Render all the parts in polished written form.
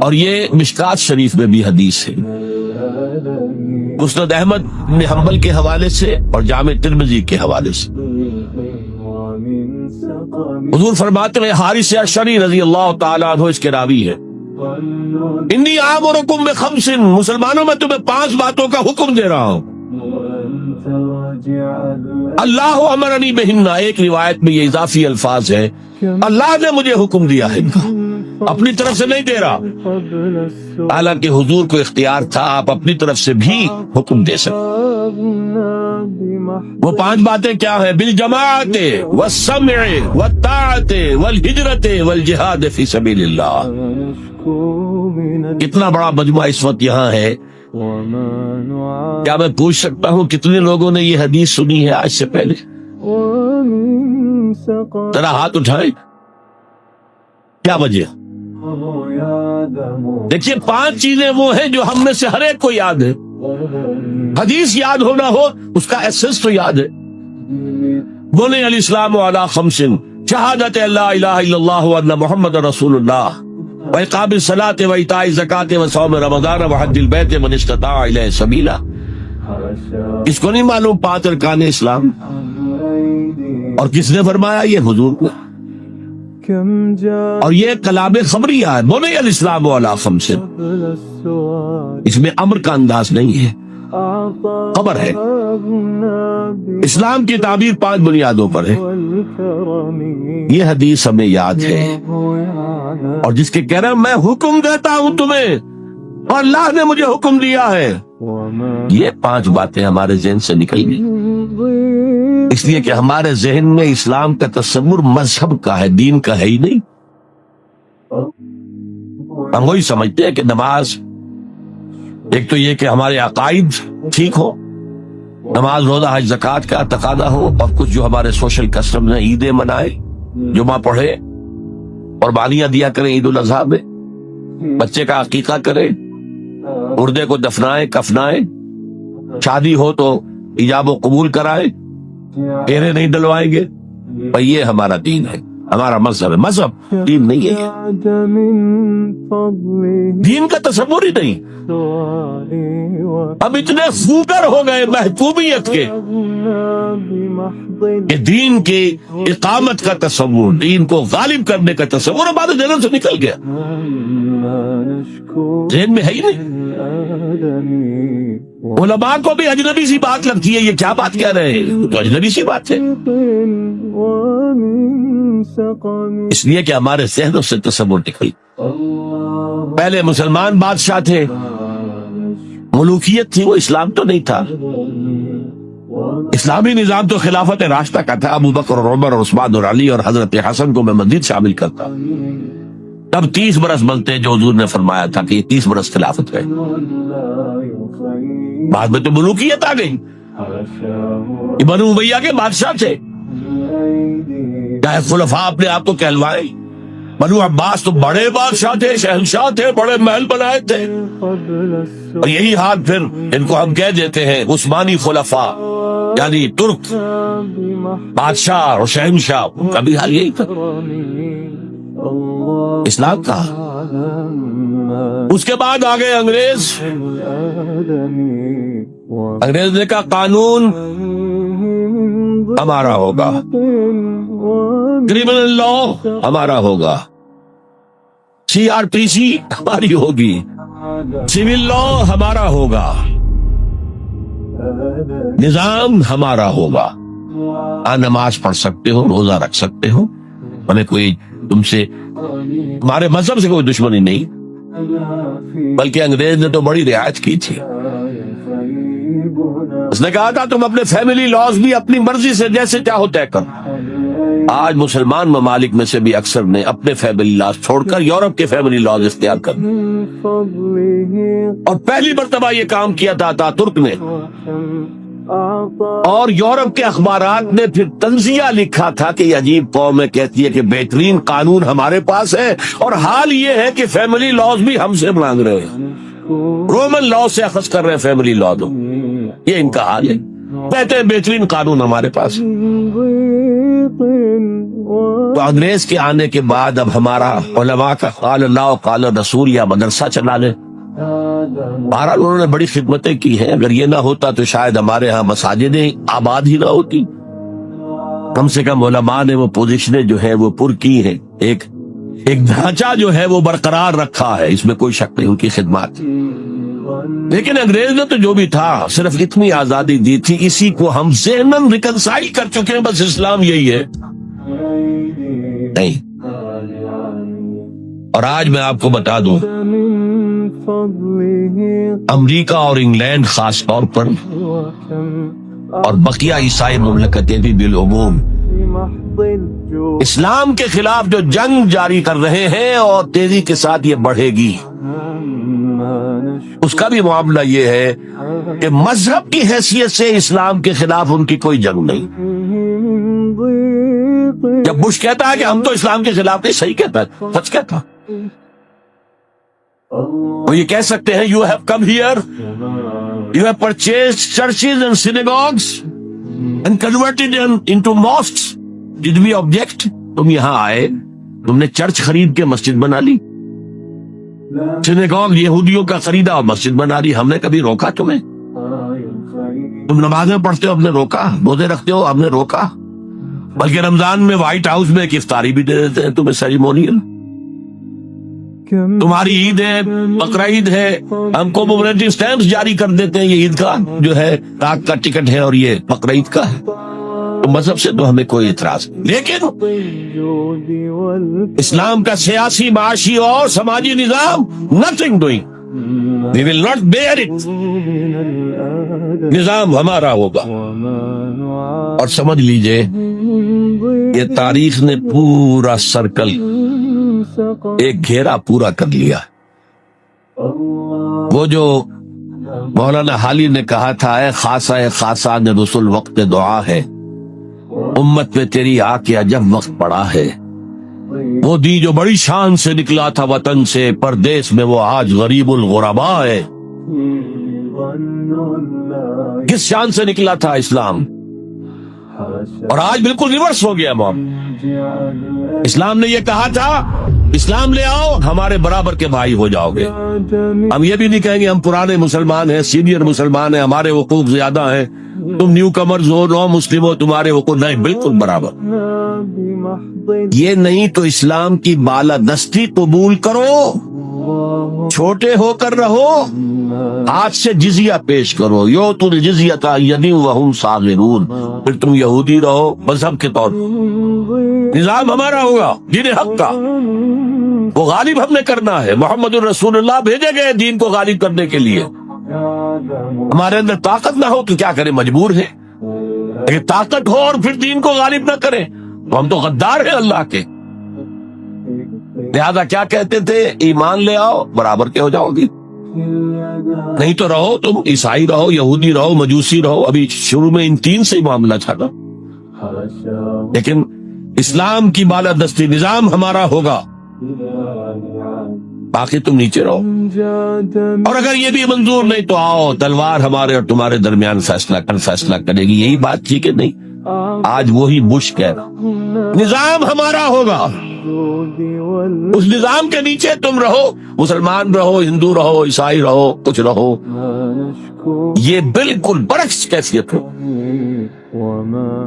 اور یہ مشکات شریف میں بھی حدیث ہے، مسند احمد بن حنبل کے حوالے سے اور جامع ترمذی کے حوالے سے۔ حضور فرماتے ہیں، حارث اشعری رضی اللہ تعالیٰ عنہ اس کے راوی ہے، انی آمرکم بخمس، مسلمانوں میں تمہیں 5 باتوں کا حکم دے رہا ہوں، اللہ امرنی بہن، ایک روایت میں یہ اضافی الفاظ ہے، اللہ نے مجھے حکم دیا ہے، اپنی طرف سے نہیں دے رہا، حالانکہ حضور کو اختیار تھا آپ اپنی طرف سے بھی حکم دے سکتے۔ وہ 5 باتیں کیا ہیں؟ بالجماعت والسمع والطاعت والہجرت والجہاد فی سبیل اللہ۔ کتنا بڑا مجموعہ اس وقت یہاں ہے، کیا میں پوچھ سکتا ہوں کتنے لوگوں نے یہ حدیث سنی ہے آج سے پہلے؟ ذرا ہاتھ اٹھائیں، کیا وجہ؟ دیکھیے 5 چیزیں وہ ہیں جو ہم میں سے ہر ایک کو یاد ہے، حدیث یاد ہونا ہو اس کا ایسنس تو یاد ہے۔ بنی الاسلام علی 5، شہادت لا الہ الا اللہ وان محمد رسول اللہ، وإقام الصلاة وإيتاء الزکاة وصوم رمضان وحج البیت من استطاع الیہ سبیلا۔ اس کو نہیں معلوم 5 ارکان اسلام؟ اور کس نے فرمایا؟ یہ حضور کو۔ اور یہ کلام خبریہ ہے، بنی الاسلام علی 5، اس میں امر کا انداز نہیں ہے، خبر ہے۔ اسلام کی تعبیر 5 بنیادوں پر ہے، یہ حدیث ہمیں یاد ہے، اور جس کے کہہ رہے ہیں میں حکم دیتا ہوں تمہیں اور اللہ نے مجھے حکم دیا ہے، یہ 5 باتیں ہمارے ذہن سے نکل گئی، اس لیے کہ ہمارے ذہن میں اسلام کا تصور مذہب کا ہے، دین کا ہے ہی نہیں۔ ہم وہی سمجھتے ہیں کہ نماز، ایک تو یہ کہ ہمارے عقائد ٹھیک ہو، نماز روزہ حج زکوٰۃ کا تقاضا ہو، اور کچھ جو ہمارے سوشل کسٹمز ہیں، عیدیں منائے، جمعہ پڑھے، قربانیاں دیا کریں عید الاضحیٰ میں، بچے کا عقیقہ کریں، مردے کو دفنائیں کفنائیں، شادی ہو تو ایجاب و قبول کرائیں، پھیرے نہیں ڈلوائیں گے، بھئی یہ ہمارا دین ہے، ہمارا مذہب ہے، مذہب دین نہیں ہے، دین کا تصور ہی نہیں۔ اب اتنے خوگر ہو گئے محکومیت کے کہ دین کی اقامت کا تصور، دین کو غالب کرنے کا تصور ہمارے ذہن سے نکل گیا، ذہن میں ہے ہی نہیں۔ علماء کو بھی اجنبی سی بات لگتی ہے، یہ کیا بات کہہ رہے ہیں، تو اجنبی سی بات ہے، اس لیے کہ ہمارے ذہنوں سے تصور نکل۔ پہلے مسلمان بادشاہ تھے، ملوکیت تھی، وہ اسلام تو نہیں تھا، اسلامی نظام تو خلافت راشدہ کا تھا، ابو بکر اور عمر اور عثمان اور علی اور حضرت حسن کو میں مزید شامل کرتا۔ تب 30 برس بنتے جو حضور نے فرمایا تھا کہ یہ 30 برس خلافت ہے، بعد میں تو ملوکیت آ گئی۔ یہ بنو امیہ کے بادشاہ تھے، چاہے خلفاء اپنے آپ کو کہلوائیں، بنو عباس تو بڑے بادشاہ تھے، شہنشاہ تھے، بڑے محل بنائے تھے، اور یہی حال پھر ان کو ہم کہہ دیتے ہیں عثمانی خلفاء، یعنی ترک بادشاہ اور شہنشاہ، کا بھی حال یہی تھا۔ اسلام کا اس کے بعد آ گئے انگریز، انگریز نے کہا قانون ہمارا ہوگا، کرمنل لا ہمارا ہوگا، CRPC ہماری ہوگی، سول لا ہمارا ہوگا، نظام ہمارا ہوگا، نماز پڑھ سکتے ہو، روزہ رکھ سکتے ہو، ہمیں کوئی تم سے، ہمارے مذہب سے کوئی دشمنی نہیں، بلکہ انگریز نے تو بڑی رعایت کی تھی، اس نے کہا تھا تم اپنے فیملی لاز بھی اپنی مرضی سے جیسے چاہو طے کرو۔ آج مسلمان ممالک میں سے بھی اکثر نے اپنے فیملی لاز چھوڑ کر یورپ کے فیملی لاز اختیار کر، اور پہلی مرتبہ یہ کام کیا تھا ترک نے، اور یورپ کے اخبارات نے پھر تنزیہ لکھا تھا کہ یہ عجیب قوم ہے، کہتی ہے کہ بہترین قانون ہمارے پاس ہے، اور حال یہ ہے کہ فیملی لاز بھی ہم سے مانگ رہے ہیں، رومن لا سے اخذ کر رہے ہیں فیملی لا، دو یہ ان کا حال ہے۔ کہتے ہیں بہترین قانون ہمارے پاس. تو انگریز کے آنے کے بعد اب ہمارا علماء کا قال اللہ و قال رسول یا مدرسہ چلا لے. بہرحال انہوں نے بڑی خدمتیں کی ہیں. اگر یہ نہ ہوتا تو شاید ہمارے ہاں مساجدیں آباد ہی نہ ہوتی. کم سے کم علماء نے وہ پوزیشنیں جو ہے وہ پر کی ہیں. ایک ڈھانچہ جو ہے وہ برقرار رکھا ہے, اس میں کوئی شک نہیں ان کی خدمات. لیکن انگریز نے تو جو بھی تھا صرف اتنی آزادی دی تھی, اسی کو ہم ذہناً ریکنسائل کر چکے ہیں. بس اسلام یہی ہے نہیں. اور آج میں آپ کو بتا دوں, امریکہ اور انگلینڈ خاص طور پر اور بقیہ عیسائی مملکتیں بھی بالعموم اسلام کے خلاف جو جنگ جاری کر رہے ہیں اور تیزی کے ساتھ یہ بڑھے گی, اس کا بھی معاملہ یہ ہے کہ مذہب کی حیثیت سے اسلام کے خلاف ان کی کوئی جنگ نہیں. جب بش کہتا ہے کہ ہم تو اسلام کے خلاف نہیں, صحیح کہتا ہے, سچ کہتا. وہ یہ کہہ سکتے ہیں you have come here, you have purchased churches and synagogues and converted them into mosques. Did we object? تم یہاں آئے, تم نے چرچ خرید کے مسجد بنا لی, سینیگوگ یہودیوں کا خریدا اور مسجد بنا لی. ہم نے کبھی روکا تمہیں؟ تم نمازیں پڑھتے ہو, ہم نے روکا. روزے رکھتے ہو, ہم نے روکا. بلکہ رمضان میں وائٹ ہاؤس میں ایک افطاری بھی دے دیتے ہیں تمہیں, سیریمونیل. تمہاری عید ہے, بقرہ عید ہے, ہم کو مومنٹی سٹیمپس جاری کر دیتے ہیں, یہ عید کا جو ہے ڈاک کا ٹکٹ ہے اور یہ بقرہ عید کا ہے. تو مذہب سے تو ہمیں کوئی اعتراض نہیں, لیکن اسلام کا سیاسی, معاشی اور سماجی نظام nothing doing. We will not bear it. نظام ہمارا ہوگا. اور سمجھ لیجئے یہ تاریخ نے پورا سرکل, ایک گھیرا پورا کر لیا. وہ جو مولانا حالی نے کہا تھا, اے خاصہ خاصان رسول وقت دعا ہے, امت پہ تیری آ کے عجب وقت پڑا ہے. وہ دی جو بڑی شان سے نکلا تھا وطن سے, پردیس میں وہ آج غریب الغرباء ہے. کس شان سے نکلا تھا اسلام, اور آج بالکل ریورس ہو گیا معاملہ. اسلام نے یہ کہا تھا اسلام لے آؤ, ہمارے برابر کے بھائی ہو جاؤ گے. ہم یہ بھی نہیں کہیں گے ہم پرانے مسلمان ہیں, سینئر مسلمان ہیں, ہمارے حقوق زیادہ ہیں, تم نیو کمرز ہو, نو مسلم ہو, تمہارے حقوق نہیں, بالکل برابر. یہ نہیں تو اسلام کی بالادستی قبول کرو, چھوٹے ہو کر رہو, آج سے جزیہ پیش کرو. یؤتوا الجزیۃ عن ید وہم صاغرون. پھر تم یہودی رہو مذہب کے طور پر, نظام ہمارا ہوگا دین حق کا, وہ غالب ہم نے کرنا ہے. محمد الرسول اللہ بھیجے گئے دین کو غالب کرنے کے لیے. ہمارے اندر طاقت نہ ہو تو کیا کریں, مجبور ہے. اگر طاقت ہو اور پھر دین کو غالب نہ کریں تو ہم تو غدار ہیں اللہ کے. لہذا کیا کہتے تھے, ایمان لے آؤ برابر کے ہو جاؤ گی, نہیں تو رہو تم عیسائی رہو, یہودی رہو, مجوسی رہو. ابھی شروع میں ان تین سے ہی معاملہ چلا, لیکن اسلام کی بالادستی نظام ہمارا ہوگا, باقی تم نیچے رہو. اور اگر یہ بھی منظور نہیں تو آؤ, تلوار ہمارے اور تمہارے درمیان فیصلہ کرے گی. یہی بات تھی کہ نہیں؟ آج وہی بش کہہ رہا, نظام ہمارا ہوگا, اس نظام کے نیچے تم رہو, مسلمان رہو, ہندو رہو, عیسائی رہو, کچھ رہو. یہ بالکل برعکس کیفیت ہو.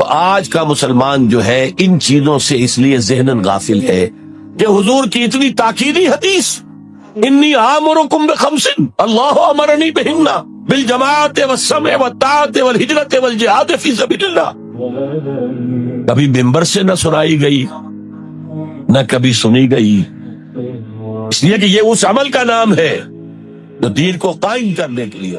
آج کا مسلمان جو ہے ان چیزوں سے اس لیے ذہناً غافل ہے کہ حضور کی اتنی تاکیدی حدیث, انی آمرکم بخمس اللہ امرنی بہن بالجماعت والسمع والطاعت والہجرت والجہاد فی سبیل اللہ, کبھی ممبر سے نہ سنائی گئی, نہ کبھی سنی گئی. اس لیے کہ یہ اس عمل کا نام ہے جو دین کو قائم کرنے کے لیے